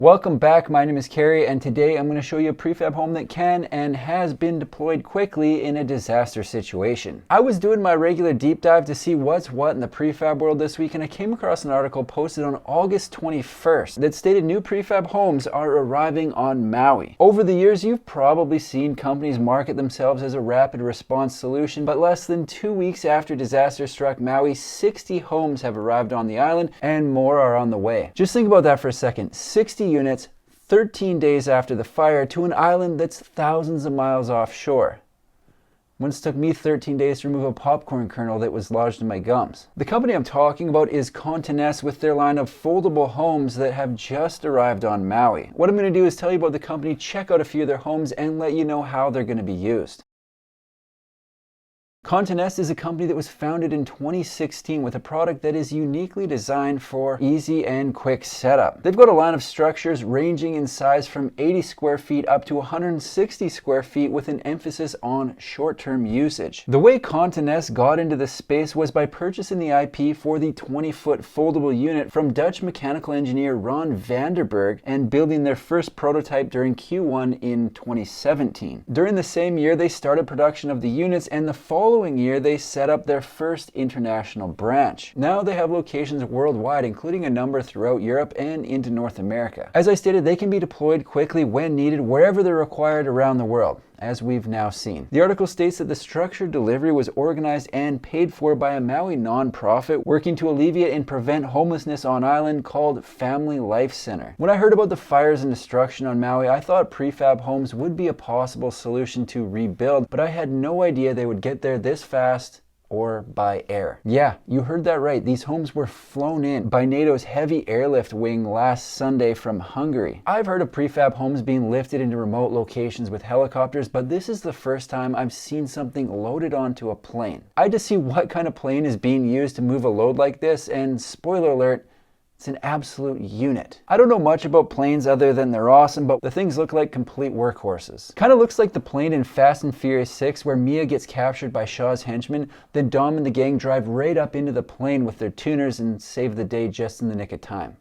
Welcome back, my name is Carrie, and today I'm going to show you a prefab home that can and has been deployed quickly in a disaster situation. I was doing my regular deep dive to see what's what in the prefab world this week, and I came across an article posted on August 21st that stated new prefab homes are arriving on Maui. Over the years, you've probably seen companies market themselves as a rapid response solution, but less than 2 weeks after disaster struck Maui, 60 homes have arrived on the island and more are on the way. Just think about that for a second. 60 units 13 days after the fire to an island that's thousands of miles offshore. Once took me 13 days to remove a popcorn kernel that was lodged in my gums. The company I'm talking about is Continental with their line of foldable homes that have just arrived on Maui. What I'm going to do is tell you about the company, check out a few of their homes, and let you know how they're going to be used. Continental is a company that was founded in 2016 with a product that is uniquely designed for easy and quick setup. They've got a line of structures ranging in size from 80 square feet up to 160 square feet with an emphasis on short-term usage. The way Continental got into this space was by purchasing the IP for the 20-foot foldable unit from Dutch mechanical engineer Ron Vanderberg and building their first prototype during Q1 in 2017. During the same year, they started production of the units, and the following year they set up their first international branch. Now they have locations worldwide, including a number throughout Europe and into North America. As I stated, they can be deployed quickly when needed, wherever they're required around the world, as we've now seen. The article states that the structured delivery was organized and paid for by a Maui nonprofit working to alleviate and prevent homelessness on island called Family Life Center. When I heard about the fires and destruction on Maui, I thought prefab homes would be a possible solution to rebuild, but I had no idea they would get there this fast or by air. Yeah, you heard that right. These homes were flown in by NATO's heavy airlift wing last Sunday from Hungary. I've heard of prefab homes being lifted into remote locations with helicopters, but this is the first time I've seen something loaded onto a plane. I had to see what kind of plane is being used to move a load like this, and spoiler alert, it's an absolute unit. I don't know much about planes other than they're awesome, but the things look like complete workhorses. Kind of looks like the plane in Fast and Furious 6 where Mia gets captured by Shaw's henchmen, then Dom and the gang drive right up into the plane with their tuners and save the day just in the nick of time.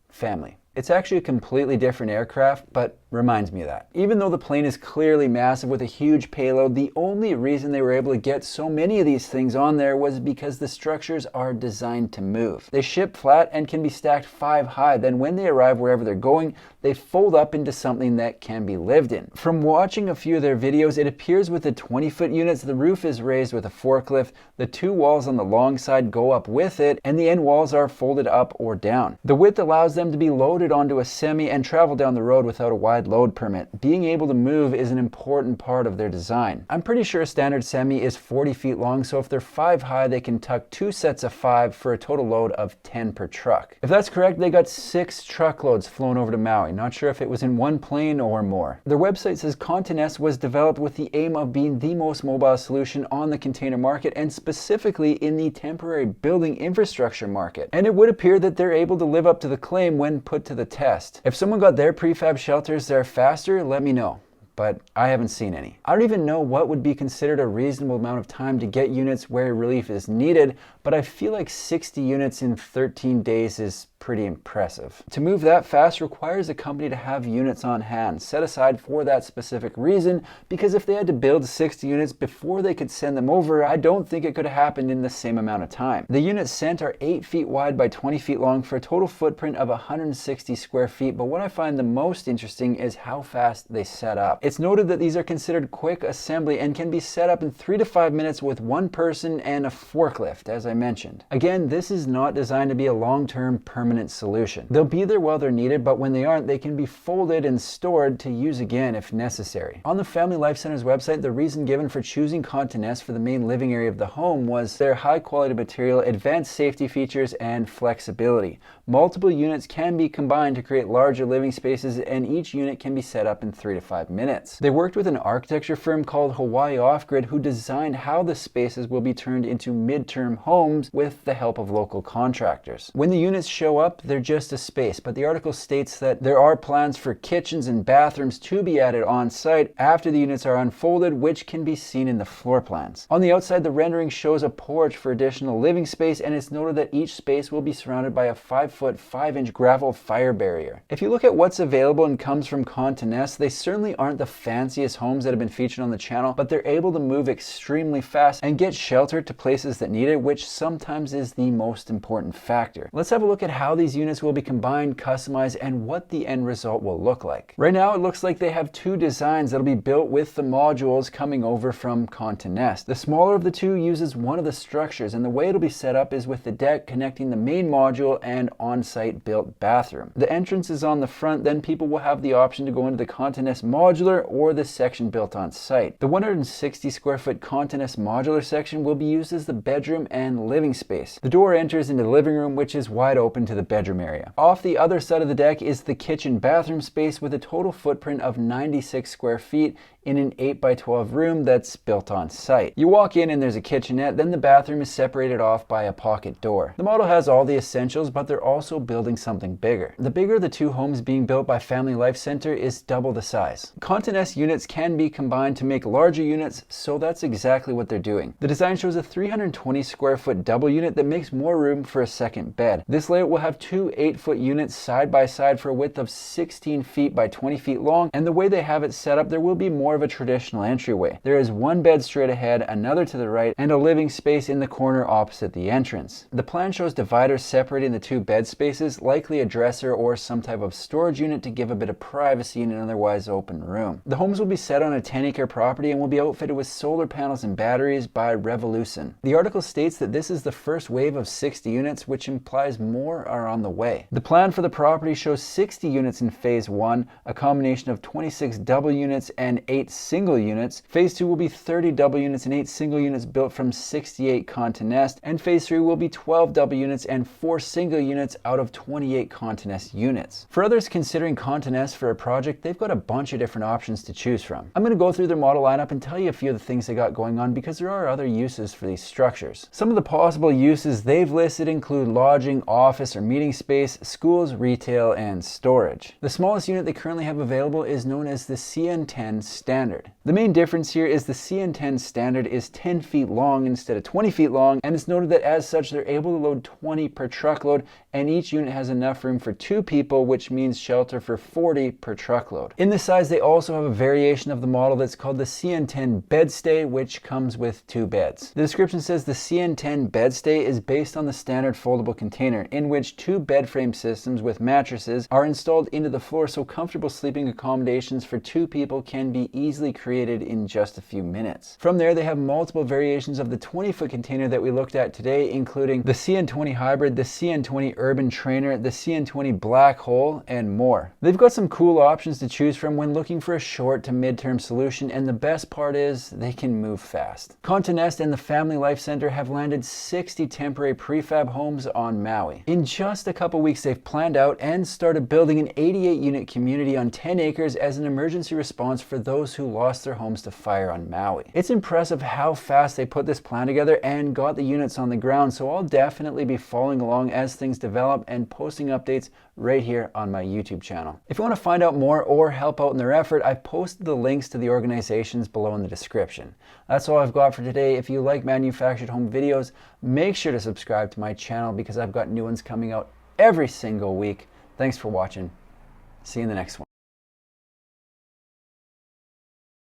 Family. It's actually a completely different aircraft, but reminds me of that. Even though the plane is clearly massive with a huge payload, the only reason they were able to get so many of these things on there was because the structures are designed to move. They ship flat and can be stacked 5 high. Then when they arrive wherever they're going, they fold up into something that can be lived in. From watching a few of their videos, it appears with the 20-foot units, the roof is raised with a forklift, the 2 walls on the long side go up with it, and the end walls are folded up or down. The width allows them to be loaded onto a semi and travel down the road without a wide load permit. Being able to move is an important part of their design. I'm pretty sure a standard semi is 40 feet long, so if they're 5 high, they can tuck 2 sets of 5 for a total load of 10 per truck. If that's correct, they got 6 truckloads flown over to Maui. Not sure if it was in one plane or more. Their website says Continental was developed with the aim of being the most mobile solution on the container market, and specifically in the temporary building infrastructure market. And it would appear that they're able to live up to the claim when put to the test. If someone got their prefab shelters there faster, let me know. But I haven't seen any. I don't even know what would be considered a reasonable amount of time to get units where relief is needed, but I feel like 60 units in 13 days is pretty impressive. To move that fast requires a company to have units on hand, set aside for that specific reason, because if they had to build 60 units before they could send them over, I don't think it could have happened in the same amount of time. The units sent are 8 feet wide by 20 feet long for a total footprint of 160 square feet, but what I find the most interesting is how fast they set up. It's noted that these are considered quick assembly and can be set up in 3 to 5 minutes with one person and a forklift, as I mentioned. Again, this is not designed to be a long-term permanent solution. They'll be there while they're needed, but when they aren't, they can be folded and stored to use again if necessary. On the Family Life Center's website, the reason given for choosing Continental for the main living area of the home was their high-quality material, advanced safety features, and flexibility. Multiple units can be combined to create larger living spaces, and each unit can be set up in 3 to 5 minutes. They worked with an architecture firm called Hawaii Off-Grid who designed how the spaces will be turned into mid-term homes with the help of local contractors. When the units show show up, they're just a space, but the article states that there are plans for kitchens and bathrooms to be added on site after the units are unfolded, which can be seen in the floor plans. On the outside, the rendering shows a porch for additional living space, and it's noted that each space will be surrounded by a 5-foot 5-inch gravel fire barrier. If you look at what's available and comes from Continest, they certainly aren't the fanciest homes that have been featured on the channel, but they're able to move extremely fast and get shelter to places that need it, which sometimes is the most important factor. Let's have a look at how these units will be combined, customized, and what the end result will look like. Right now, it looks like they have two designs that'll be built with the modules coming over from Continest. The smaller of the two uses one of the structures, and the way it'll be set up is with the deck connecting the main module and on-site built bathroom. The entrance is on the front, then people will have the option to go into the Continest modular or the section built on site. The 160 square foot Continest modular section will be used as the bedroom and living space. The door enters into the living room, which is wide open to the bedroom area. Off the other side of the deck is the kitchen bathroom space with a total footprint of 96 square feet in an 8x12 room that's built on site. You walk in and there's a kitchenette, then the bathroom is separated off by a pocket door. The model has all the essentials, but they're also building something bigger. The bigger of the two homes being built by Family Life Center is double the size. Continest units can be combined to make larger units, so that's exactly what they're doing. The design shows a 320 square foot double unit that makes more room for a second bed. This layout will have two 8-foot units side by side for a width of 16 feet by 20 feet long, and the way they have it set up, there will be more of a traditional entryway. There is one bed straight ahead, another to the right, and a living space in the corner opposite the entrance. The plan shows dividers separating the two bed spaces, likely a dresser or some type of storage unit to give a bit of privacy in an otherwise open room. The homes will be set on a 10-acre property and will be outfitted with solar panels and batteries by Revolution. The article states that this is the first wave of 60 units, which implies more are on the way. The plan for the property shows 60 units in phase 1, a combination of 26 double units and 8 single units. Phase 2 will be 30 double units and 8 single units built from 68 Continest, and phase 3 will be 12 double units and 4 single units out of 28 Continest units. For others considering Continest for a project, they've got a bunch of different options to choose from. I'm going to go through their model lineup and tell you a few of the things they got going on, because there are other uses for these structures. Some of the possible uses they've listed include lodging, office or meeting space, schools, retail, and storage. The smallest unit they currently have available is known as the CN10 Standard. The main difference here is the CN10 Standard is 10 feet long instead of 20 feet long, and it's noted that as such they're able to load 20 per truckload, and each unit has enough room for 2 people, which means shelter for 40 per truckload. In this size, they also have a variation of the model that's called the CN10 Bedstay, which comes with 2 beds. The description says the CN10 Bedstay is based on the standard foldable container, in which 2 bed frame systems with mattresses are installed into the floor, so comfortable sleeping accommodations for 2 people can be easily created in just a few minutes. From there, they have multiple variations of the 20-foot container that we looked at today, including the CN20 Hybrid, the CN20 Urban Trainer, the CN20 Black Hole, and more. They've got some cool options to choose from when looking for a short to mid-term solution, and the best part is they can move fast. Continest and the Family Life Center have landed 60 temporary prefab homes on Maui. In just a couple weeks, they've planned out and started building an 88-unit community on 10 acres as an emergency response for those who lost their homes to fire on Maui. It's impressive how fast they put this plan together and got the units on the ground, so I'll definitely be following along as things develop and posting updates right here on my YouTube channel. If you want to find out more or help out in their effort, I've posted the links to the organizations below in the description. That's all I've got for today. If you like manufactured home videos, make sure to subscribe to my channel because I've got new ones coming out every single week. Thanks for watching. See you in the next one.